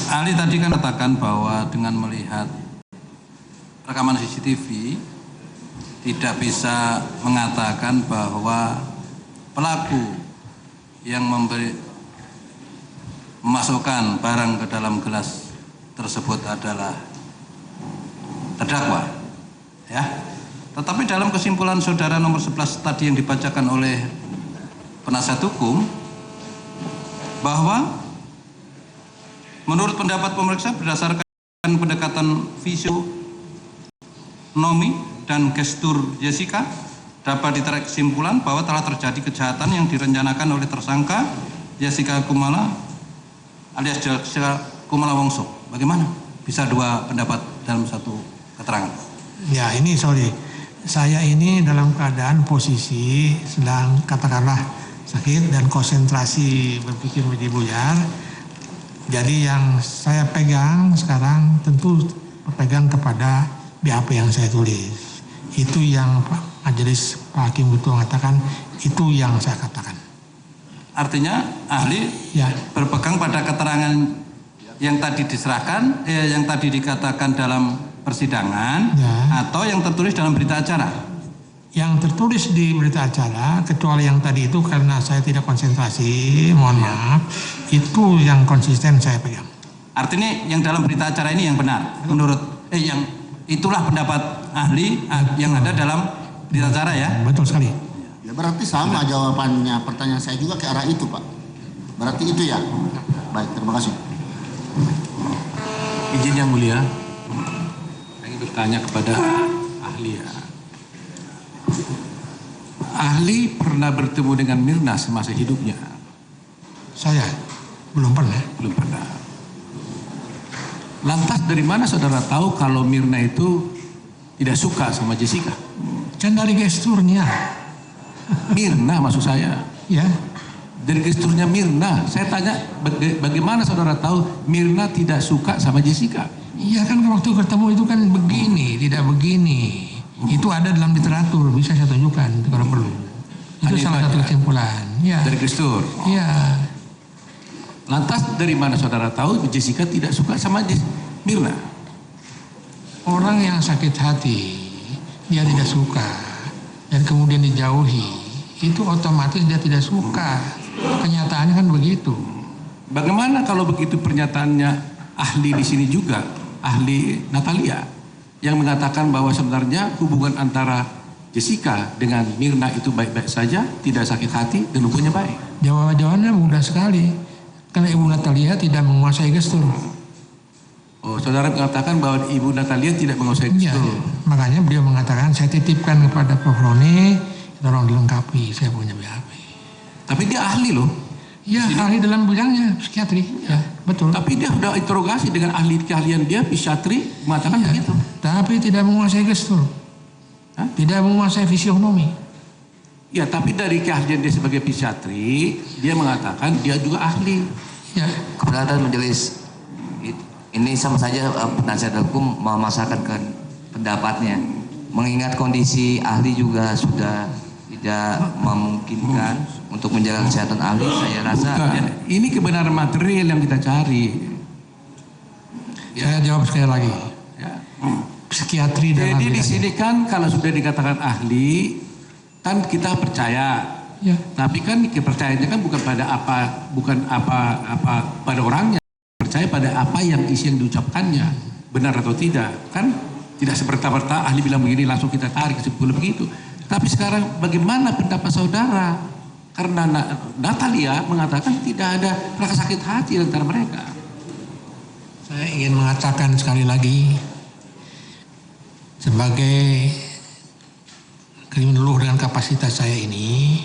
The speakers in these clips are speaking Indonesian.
Ahli tadi kan katakan bahwa dengan melihat rekaman CCTV tidak bisa mengatakan bahwa pelaku yang memasukkan barang ke dalam gelas tersebut adalah terdakwa, ya. Tetapi dalam kesimpulan saudara nomor 11 tadi yang dibacakan oleh penasihat hukum, bahwa menurut pendapat pemeriksa berdasarkan pendekatan fisionomi dan gestur Jessica dapat ditarik kesimpulan bahwa telah terjadi kejahatan yang direncanakan oleh tersangka Jessica Kumala alias Jessica Kumala Wongso. Bagaimana bisa dua pendapat dalam satu keterangan? Ya, ini sorry, saya ini dalam keadaan posisi sedang katakanlah sakit dan konsentrasi berpikir menjadi buyar. Jadi yang saya pegang sekarang tentu berpegang kepada BAP yang saya tulis. Itu yang majelis Pak Hakim Butuh mengatakan, itu yang saya katakan. Artinya ahli ya berpegang pada keterangan yang tadi diserahkan, yang tadi dikatakan dalam persidangan, ya, atau yang tertulis dalam berita acara? Yang tertulis di berita acara, kecuali yang tadi itu karena saya tidak konsentrasi, mohon maaf, itu yang konsisten saya pegang. Artinya yang dalam berita acara ini yang benar, menurut yang itulah pendapat ahli yang ada dalam berita acara, ya? Betul sekali. Ya, berarti sama jawabannya pertanyaan saya juga ke arah itu, Pak. Berarti itu ya. Baik, terima kasih. Izin yang mulia, saya ingin bertanya kepada ahli, ya. Ahli pernah bertemu dengan Mirna semasa hidupnya? Saya belum pernah. Belum pernah. Lantas dari mana saudara tahu kalau Mirna itu tidak suka sama Jessica? Kan dari gesturnya. Mirna maksud saya. Ya. Dari gesturnya Mirna. Saya tanya bagaimana saudara tahu Mirna tidak suka sama Jessica? Iya kan waktu ketemu itu kan begini, tidak begini. Itu ada dalam literatur, bisa saya tunjukkan kalau perlu. Itu salah satu kesimpulan. Ya. Dari gestur. Iya. Lantas dari mana saudara tahu Jessica tidak suka sama Mirna? Orang yang sakit hati, dia tidak suka, dan kemudian dijauhi, itu otomatis dia tidak suka. Kenyataannya kan begitu. Bagaimana kalau begitu pernyataannya ahli di sini juga, ahli Natalia, yang mengatakan bahwa sebenarnya hubungan antara Jessica dengan Mirna itu baik-baik saja, tidak sakit hati, dan hubungannya baik? Jawabannya mudah sekali. Karena Ibu Natalia tidak menguasai gestur. Oh, saudara mengatakan bahwa Ibu Natalia tidak menguasai gestur. Ya, makanya beliau mengatakan saya titipkan kepada Prof. Roni, tolong dilengkapi, saya punya BAP. Tapi dia ahli loh. Ya, ahli dalam bidangnya, psikiatri. Ya, betul. Tapi dia sudah interogasi dengan ahli keahlian dia, psikiatri, mengatakan ya, begitu. Tapi tidak menguasai gestur. Hah? Tidak menguasai fisionomi. Ya, tapi dari keahlian dia sebagai psikiatri, dia mengatakan dia juga ahli. Ya. Keberatan majelis, ini sama saja penasihat hukum memasakkan pendapatnya. Mengingat kondisi ahli juga sudah tidak memungkinkan untuk menjaga kesehatan ahli, saya rasa. Bukan. Ini kebenaran material yang kita cari. Saya jawab sekali lagi. Ya. Psikiatri dalam jadi di sini kan kalau sudah dikatakan ahli, kan kita percaya. Ya. Tapi kan kepercayaannya kan bukan pada apa pada orangnya, percaya pada apa yang isi yang diucapkannya, benar atau tidak. Kan tidak seperti-merta ahli bilang begini langsung kita tarik kesimpulan begitu. Tapi sekarang bagaimana pendapat saudara? Karena Natalia mengatakan tidak ada rasa sakit hati antara mereka. Saya ingin mengatakan sekali lagi, sebagai kriminolog dengan kapasitas saya ini,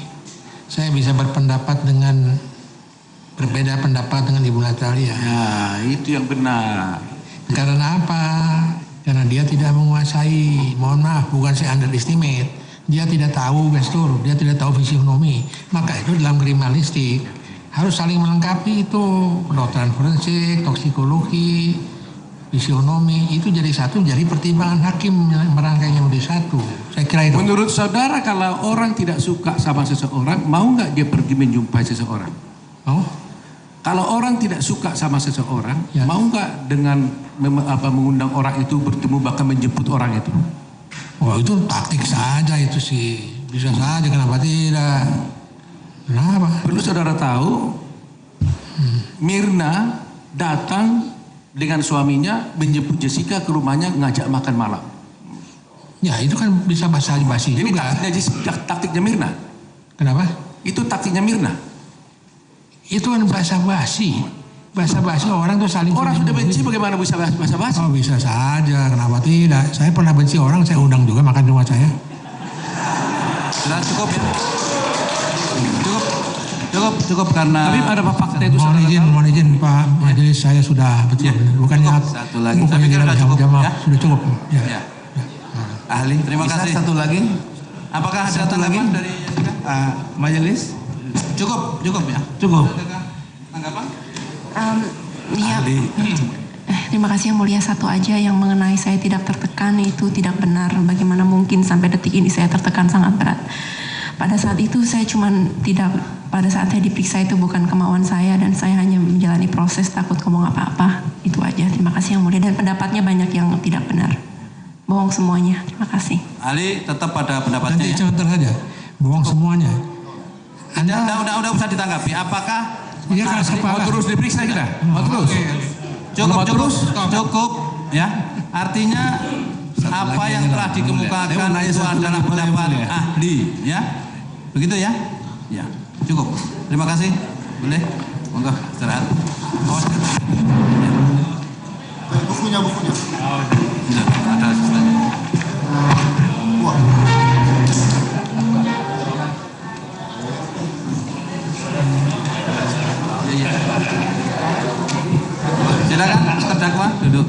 saya bisa berpendapat dengan berbeda pendapat dengan Ibu Natalia. Ya, itu yang benar. Karena apa? Karena dia tidak menguasai, mohon maaf, bukan saya underestimate. Dia tidak tahu gestur, dia tidak tahu fisionomi. Maka itu dalam kriminalistik harus saling melengkapi itu. Kedokteran forensik, toksikologi, fisionomi itu jadi satu, jadi pertimbangan hakim merangkainya menjadi satu. Saya kira itu. Menurut saudara kalau orang tidak suka sama seseorang, mau nggak dia pergi menjumpai seseorang? Oh, Kalau orang tidak suka sama seseorang, Ya. mau nggak dengan mengundang orang itu bertemu bahkan menjemput orang itu? Oh itu taktik saja itu sih. Bisa saja, kenapa tidak? Kenapa? Perlu saudara tahu, Mirna datang dengan suaminya menjemput Jessica ke rumahnya ngajak makan malam. Ya itu kan bisa basa-basi Ini juga. taktiknya Mirna. Kenapa? Itu taktiknya Mirna. Itu kan basa-basi. Basa-basi orang tuh saling... Orang sudah benci bagaimana bisa basa-basi? Oh bisa saja, kenapa tidak? Saya pernah benci orang, saya undang juga makan di rumah saya. Sudah cukup ya. Cukup karena Tapi ada apa fakta itu Mohon saudara izin, tahu? mohon izin Pak Majelis, saya sudah betul. Ya, Bukannya cukup. Satu lagi. bukannya Saya pikir tidak sudah cukup, jamaah, ya. sudah cukup. Ya. ya. Ahli, terima Bisa kasih. satu lagi, Apakah ada satu tanggapan lagi. dari Jessica? majelis. Cukup ya. Cukup. Adakah tanggapan? Iya. Terima kasih yang mulia, satu aja yang mengenai saya tidak tertekan itu tidak benar. Bagaimana mungkin sampai detik ini saya tertekan sangat berat. Pada saat itu saya pada saat saya diperiksa itu bukan kemauan saya dan saya hanya menjalani proses takut ngomong apa-apa. Itu aja. Terima kasih yang mulia, dan pendapatnya banyak yang tidak benar. Bohong semuanya. Terima kasih. Ali tetap pada pendapatnya Nanti ya. sebentar saja, bohong semuanya. Udah usah ditanggapi. Apakah Iya kan Mau terus diperiksa kita? Mau terus? cukup ya. Artinya apa yang telah dikemukakan itu adalah pendapat ahli ya. Begitu ya? Ya, cukup. Terima kasih. Boleh? Monggo istirahat. Awas. Ya. Bukunya. Sudah, ada asistennya. Wah. Iya. Silakan terdakwa duduk.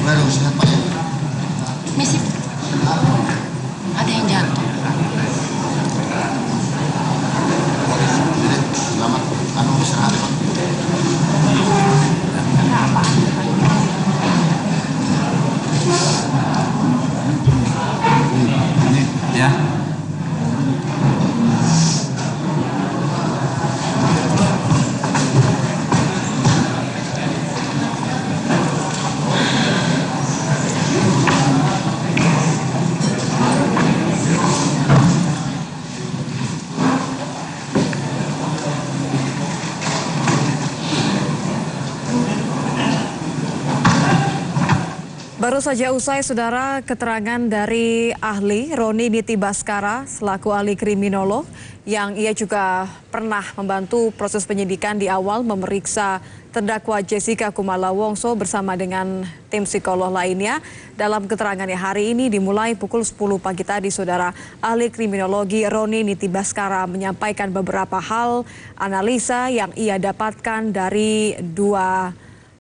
Baru sehat Pak ya. Misi. Ada yang jatuh. Jadi, selamat istirahat Pak. Ya. Baru saja usai, saudara, keterangan dari ahli Roni Niti Baskara selaku ahli kriminolog yang ia juga pernah membantu proses penyidikan di awal memeriksa terdakwa Jessica Kumala Wongso bersama dengan tim psikolog lainnya. Dalam keterangannya hari ini dimulai pukul 10 pagi tadi, saudara, ahli kriminologi Roni Niti Baskara menyampaikan beberapa hal analisa yang ia dapatkan dari dua